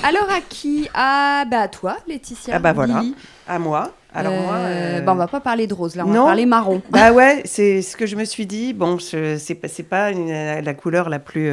Alors à qui? À toi, Laetitia. Ah bah voilà, Lily. à moi. Alors moi, On va pas parler de rose, là, on va non, parler marron. bah ouais, c'est ce que je me suis dit. Bon, c'est pas la couleur la plus,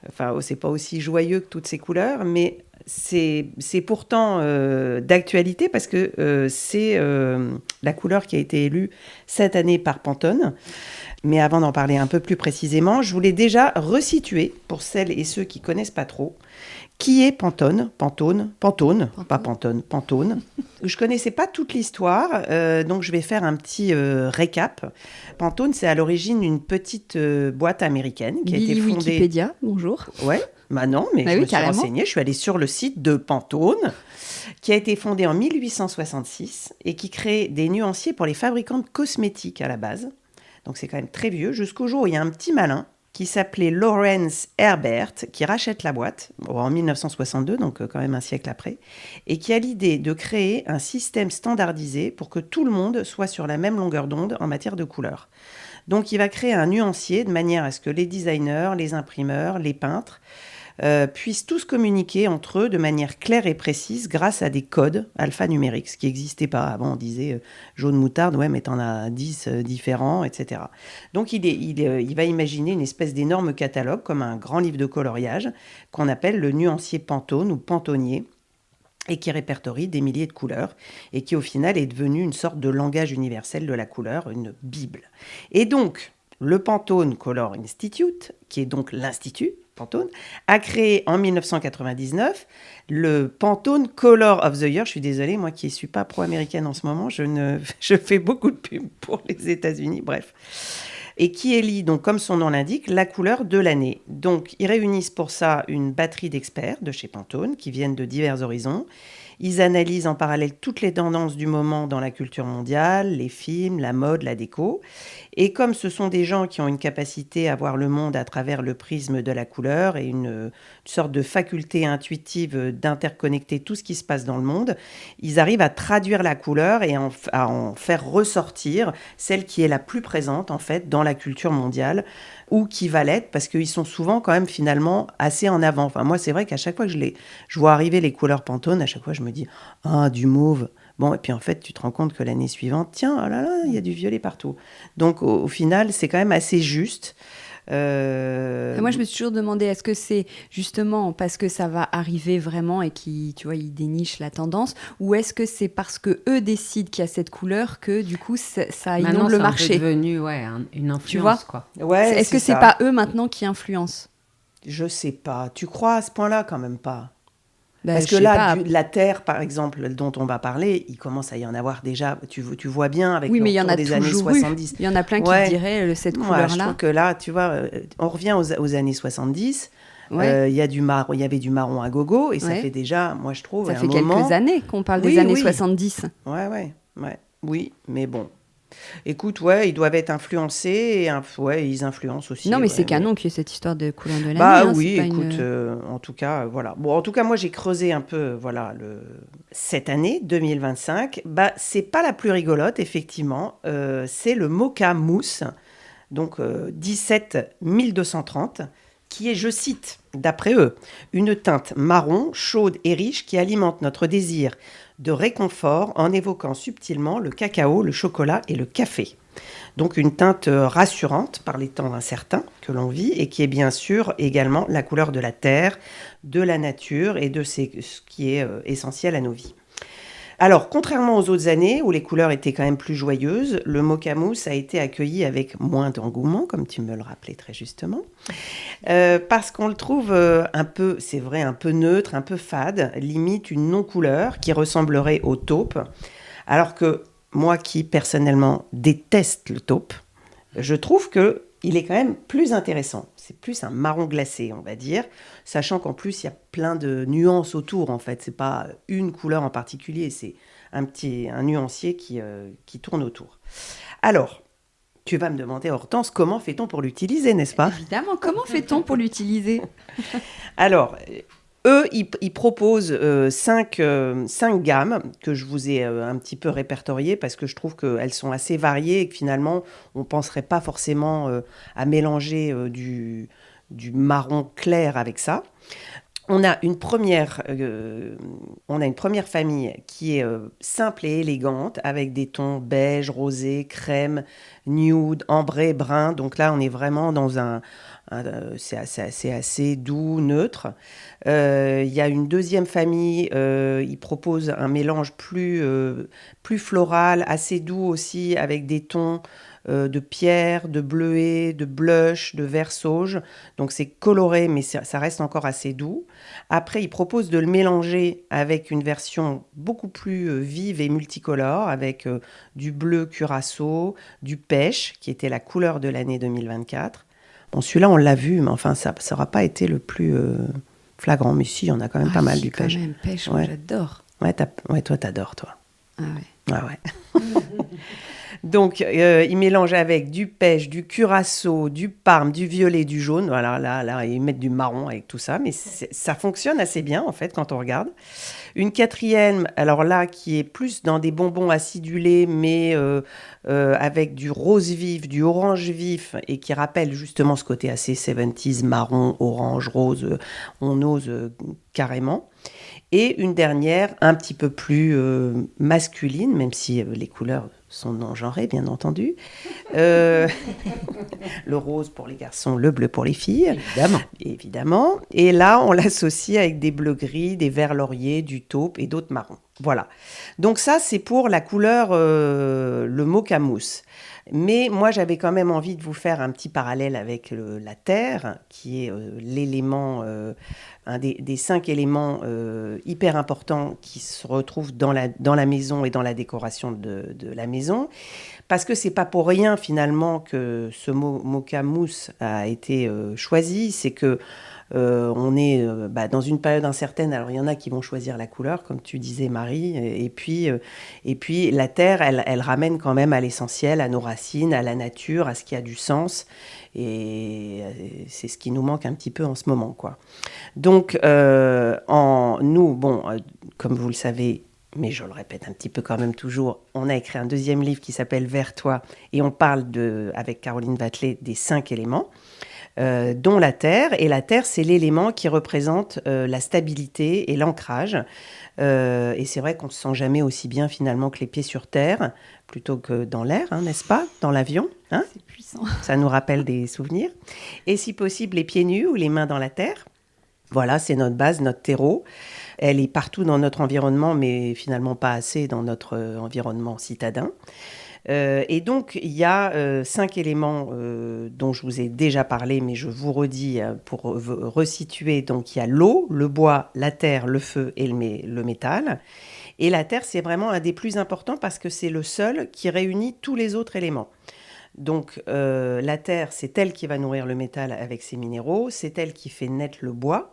enfin, c'est pas aussi joyeux que toutes ces couleurs, mais c'est pourtant d'actualité parce que c'est la couleur qui a été élue cette année par Pantone. Mais avant d'en parler un peu plus précisément, je voulais déjà resituer pour celles et ceux qui connaissent pas trop. Qui est Pantone, pas Pantone, Pantone. Je connaissais pas toute l'histoire, donc je vais faire un petit récap. Pantone, c'est à l'origine une petite boîte américaine qui a été Lily fondée. Wikipédia, bonjour. Ouais, bah non, mais Bah je oui, me suis carrément. renseignée, je suis allée sur le site de Pantone, qui a été fondée en 1866 et qui crée des nuanciers pour les fabricants de cosmétiques à la base. Donc c'est quand même très vieux, jusqu'au jour où il y a un petit malin qui s'appelait Lawrence Herbert, qui rachète la boîte en 1962, donc quand même un siècle après, et qui a l'idée de créer un système standardisé pour que tout le monde soit sur la même longueur d'onde en matière de couleurs. Donc il va créer un nuancier de manière à ce que les designers, les imprimeurs, les peintres puissent tous communiquer entre eux de manière claire et précise grâce à des codes alphanumériques, ce qui n'existait pas. Avant, on disait jaune moutarde, ouais, mais t'en as 10 différents, etc. Donc, il va imaginer une espèce d'énorme catalogue, comme un grand livre de coloriage, qu'on appelle le nuancier Pantone ou Pantonnier, et qui répertorie des milliers de couleurs, et qui, au final, est devenu une sorte de langage universel de la couleur, une bible. Et donc, le Pantone Color Institute, qui est donc l'Institut Pantone, a créé en 1999 le Pantone Color of the Year. Je suis désolée, moi qui ne suis pas pro-américaine en ce moment, je fais beaucoup de pubs pour les États-Unis, bref. Et qui élit, donc, comme son nom l'indique, la couleur de l'année. Donc, ils réunissent pour ça une batterie d'experts de chez Pantone qui viennent de divers horizons. Ils analysent en parallèle toutes les tendances du moment dans la culture mondiale, les films, la mode, la déco. Et comme ce sont des gens qui ont une capacité à voir le monde à travers le prisme de la couleur et une sorte de faculté intuitive d'interconnecter tout ce qui se passe dans le monde, ils arrivent à traduire la couleur et à en faire ressortir celle qui est la plus présente en fait dans la culture mondiale ou qui va l'être parce qu'ils sont souvent quand même finalement assez en avant. Enfin moi c'est vrai qu'à chaque fois que je vois arriver les couleurs Pantone, à chaque fois je me dis ah du mauve. Bon, et puis en fait, tu te rends compte que l'année suivante, tiens, oh là là, il y a du violet partout. Donc au final, c'est quand même assez juste. Moi, je me suis toujours demandé, est-ce que c'est justement parce que ça va arriver vraiment et qu'ils, tu vois, ils dénichent la tendance, ou est-ce que c'est parce que eux décident qu'il y a cette couleur que du coup ça inonde le marché? C'est un peu devenu une influence, tu vois quoi. Ouais, est-ce que c'est ça. pas eux maintenant qui influencent? Je sais pas. Tu crois à ce point-là quand même pas. Bah, Parce je que sais là, pas. la Terre, par exemple, dont on va parler, il commence à y en avoir déjà. Tu vois bien avec Oui, le mais il y en retour a des années toujours eu. 70. Il y en a plein qui Ouais. diraient cette Moi, je couleur-là. trouve que là, tu vois, on revient aux années 70. Ouais. Il y avait du marron à gogo et ça Ouais. fait déjà, moi je trouve, Ça un fait moment. quelques années qu'on parle Oui, des années oui. 70. Ouais. Oui, mais bon. Écoute, ouais, ils doivent être influencés et ouais, ils influencent aussi. Non, mais Ouais, c'est canon qu'il y ait cette histoire de couleur de l'année. Bah hein, oui, c'est pas écoute, en tout cas, voilà. Bon, en tout cas, moi j'ai creusé un peu, voilà, cette année 2025. Bah, c'est pas la plus rigolote, effectivement. C'est le Mocha Mousse, donc 17 230, qui est, je cite, d'après eux, une teinte marron, chaude et riche qui alimente notre désir de réconfort en évoquant subtilement le cacao, le chocolat et le café. Donc une teinte rassurante par les temps incertains que l'on vit et qui est bien sûr également la couleur de la terre, de la nature et de ce qui est essentiel à nos vies. Alors, contrairement aux autres années où les couleurs étaient quand même plus joyeuses, le Mocha Mousse a été accueilli avec moins d'engouement, comme tu me le rappelais très justement, parce qu'on le trouve un peu, c'est vrai, un peu neutre, un peu fade, limite une non-couleur qui ressemblerait au taupe, alors que moi qui personnellement déteste le taupe, je trouve que il est quand même plus intéressant. C'est plus un marron glacé, on va dire, sachant qu'en plus, il y a plein de nuances autour, en fait. C'est pas une couleur en particulier, c'est un nuancier qui tourne autour. Alors, tu vas me demander, Hortense, comment fait-on pour l'utiliser, n'est-ce pas? Évidemment, comment fait-on pour l'utiliser? Alors, eux, ils proposent cinq gammes que je vous ai un petit peu répertoriées parce que je trouve qu'elles sont assez variées et que finalement, on ne penserait pas forcément à mélanger du marron clair avec ça. On a une première famille qui est simple et élégante, avec des tons beige, rosé, crème, nude, ambré, brun. Donc là, on est vraiment dans c'est assez doux, neutre. Il y a une deuxième famille, il propose un mélange plus floral, assez doux aussi, avec des tons de pierre, de bleuet, de blush, de vert sauge. Donc c'est coloré, mais ça reste encore assez doux. Après, il propose de le mélanger avec une version beaucoup plus vive et multicolore, avec du bleu curaçao, du pêche, qui était la couleur de l'année 2024. Bon, celui-là, on l'a vu, mais enfin, ça n'aura pas été le plus flagrant. Mais si, il y en a quand même pas mal du pêche. Quand même, pêche, moi, j'adore. Ouais, toi, t'adores, toi. Ah ouais. Ah ouais. Donc, ils mélangent avec du pêche, du curaçao, du parme, du violet, du jaune. Voilà, là, ils mettent du marron avec tout ça. Mais ça fonctionne assez bien, en fait, quand on regarde. Une quatrième, alors là, qui est plus dans des bonbons acidulés, mais avec du rose vif, du orange vif, et qui rappelle justement ce côté assez 70s, marron, orange, rose. On ose carrément. Et une dernière, un petit peu plus masculine, même si les couleurs sont non-genrées, bien entendu. Le rose pour les garçons, le bleu pour les filles. Évidemment. Et là, on l'associe avec des bleus gris, des verts lauriers, du taupe et d'autres marrons. Voilà. Donc ça, c'est pour la couleur, le mocha mousse. Mais moi, j'avais quand même envie de vous faire un petit parallèle avec la terre, qui est l'élément, un des 5 éléments hyper importants qui se retrouvent dans la maison et dans la décoration de la maison. Parce que c'est pas pour rien, finalement, que ce mot mocha mousse a été choisi. C'est que on est dans une période incertaine. Alors, il y en a qui vont choisir la couleur, comme tu disais, Marie. Et puis la terre, elle ramène quand même à l'essentiel, à nos racines, à la nature, à ce qui a du sens. Et c'est ce qui nous manque un petit peu en ce moment, quoi. Donc, nous, comme vous le savez, mais je le répète un petit peu quand même toujours, on a écrit un deuxième livre qui s'appelle Vers toi, et on parle avec Caroline Vatelet des 5 éléments. Dont la terre. Et la terre, c'est l'élément qui représente la stabilité et l'ancrage. Et c'est vrai qu'on ne se sent jamais aussi bien finalement que les pieds sur terre, plutôt que dans l'air, hein, n'est-ce pas? Dans l'avion. Hein? C'est puissant. Ça nous rappelle des souvenirs. Et si possible, les pieds nus ou les mains dans la terre. Voilà, c'est notre base, notre terreau. Elle est partout dans notre environnement, mais finalement pas assez dans notre environnement citadin. Et donc, il y a 5 éléments dont je vous ai déjà parlé, mais je vous redis pour resituer. Donc, il y a l'eau, le bois, la terre, le feu et le métal. Et la terre, c'est vraiment un des plus importants parce que c'est le seul qui réunit tous les autres éléments. Donc, la terre, c'est elle qui va nourrir le métal avec ses minéraux, c'est elle qui fait naître le bois,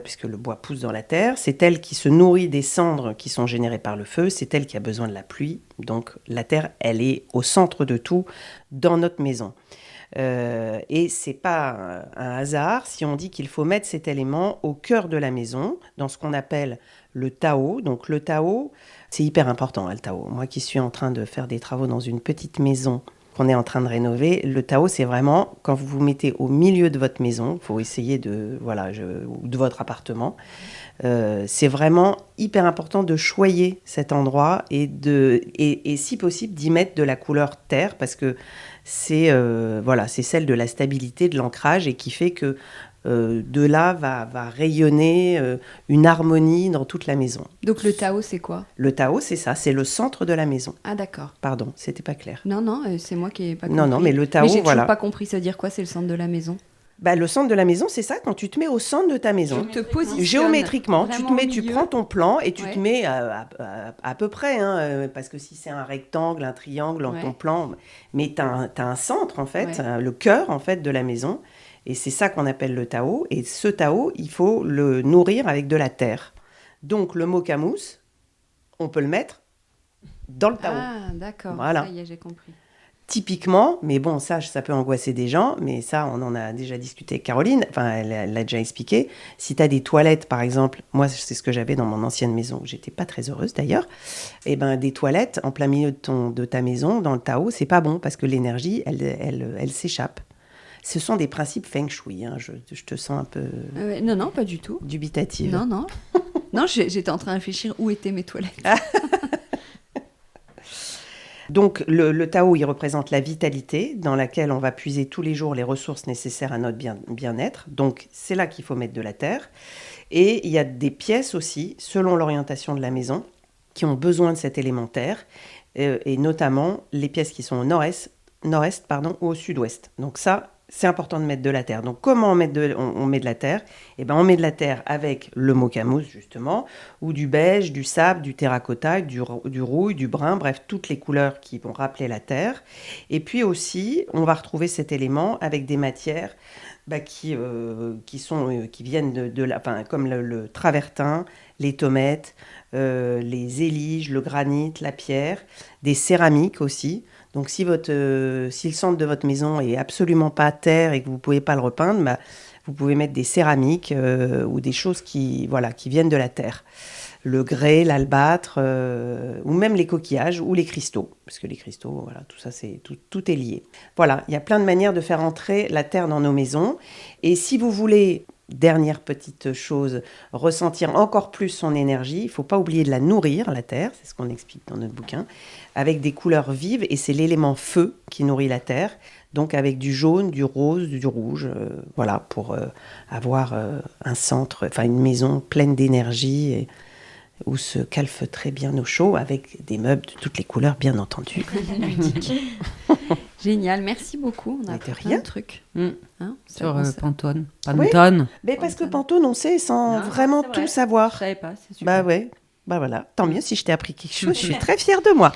puisque le bois pousse dans la terre. C'est elle qui se nourrit des cendres qui sont générées par le feu. C'est elle qui a besoin de la pluie. Donc la terre, elle est au centre de tout dans notre maison. Et c'est pas un hasard si on dit qu'il faut mettre cet élément au cœur de la maison, dans ce qu'on appelle le Tao. Donc le Tao, c'est hyper important, le Tao. Moi qui suis en train de faire des travaux dans une petite maison qu'on est en train de rénover, le Tao, c'est vraiment quand vous vous mettez au milieu de votre maison, il faut essayer de votre appartement. C'est vraiment hyper important de choyer cet endroit et si possible d'y mettre de la couleur terre parce que c'est celle de la stabilité, de l'ancrage et qui fait que de là va rayonner une harmonie dans toute la maison. Donc le Tao, c'est quoi? Le Tao, c'est ça, c'est le centre de la maison. Ah d'accord. Pardon, c'était pas clair. Non, c'est moi qui n'ai pas compris. Non, mais le Tao, mais j'ai toujours pas compris, ça veut dire quoi, c'est le centre de la maison? Le centre de la maison, c'est ça, quand tu te mets au centre de ta maison. Tu te positionnes géométriquement, tu milieu. prends ton plan et tu te mets à peu près, parce que si c'est un rectangle, un triangle, ton plan, mais tu as un centre, en fait, le cœur, en fait, de la maison. Et c'est ça qu'on appelle le Tao. Et ce Tao, il faut le nourrir avec de la terre. Donc, le mocha mousse, on peut le mettre dans le Tao. Ah, d'accord. Voilà. Ça y est, j'ai compris. Typiquement, mais bon, ça peut angoisser des gens, mais ça, on en a déjà discuté avec Caroline, enfin, elle l'a déjà expliqué. Si tu as des toilettes, par exemple, moi, c'est ce que j'avais dans mon ancienne maison, j'étais pas très heureuse d'ailleurs, et des toilettes en plein milieu de ta maison, dans le Tao, c'est pas bon, parce que l'énergie, elle s'échappe. Ce sont des principes feng shui. Hein. Je te sens un peu Non, pas du tout. dubitative. Non. Non, j'étais en train de réfléchir où étaient mes toilettes. Donc, le Tao, il représente la vitalité dans laquelle on va puiser tous les jours les ressources nécessaires à notre bien-être. Donc, c'est là qu'il faut mettre de la terre. Et il y a des pièces aussi, selon l'orientation de la maison, qui ont besoin de cet élément terre, et notamment les pièces qui sont au nord-est ou au sud-ouest. Donc ça, c'est important de mettre de la terre. Donc comment on met de la terre ? Eh ben, on met de la terre avec le mocamousse, justement, ou du beige, du sable, du terracotta, du rouille, du brun, bref, toutes les couleurs qui vont rappeler la terre. Et puis aussi, on va retrouver cet élément avec des matières qui viennent comme le travertin, les tomettes, les éliges, le granit, la pierre, des céramiques aussi. Donc si le centre de votre maison est absolument pas terre et que vous ne pouvez pas le repeindre, vous pouvez mettre des céramiques ou des choses qui viennent de la terre. Le grès, l'albâtre, ou même les coquillages ou les cristaux. Parce que les cristaux, tout ça, tout est lié. Voilà, il y a plein de manières de faire entrer la terre dans nos maisons. Et si vous voulez, dernière petite chose, ressentir encore plus son énergie, il ne faut pas oublier de la nourrir, la terre, c'est ce qu'on explique dans notre bouquin, avec des couleurs vives, et c'est l'élément feu qui nourrit la terre. Donc avec du jaune, du rose, du rouge, pour avoir un centre, une maison pleine d'énergie où se calfeutrer bien au chaud avec des meubles de toutes les couleurs, bien entendu. Génial, merci beaucoup. On a appris plein de trucs. Sur Pantone. Oui, mais parce que Pantone, on sait sans vraiment tout savoir. Je savais pas, c'est super. Voilà. Tant mieux si je t'ai appris quelque chose, je suis très fière de moi.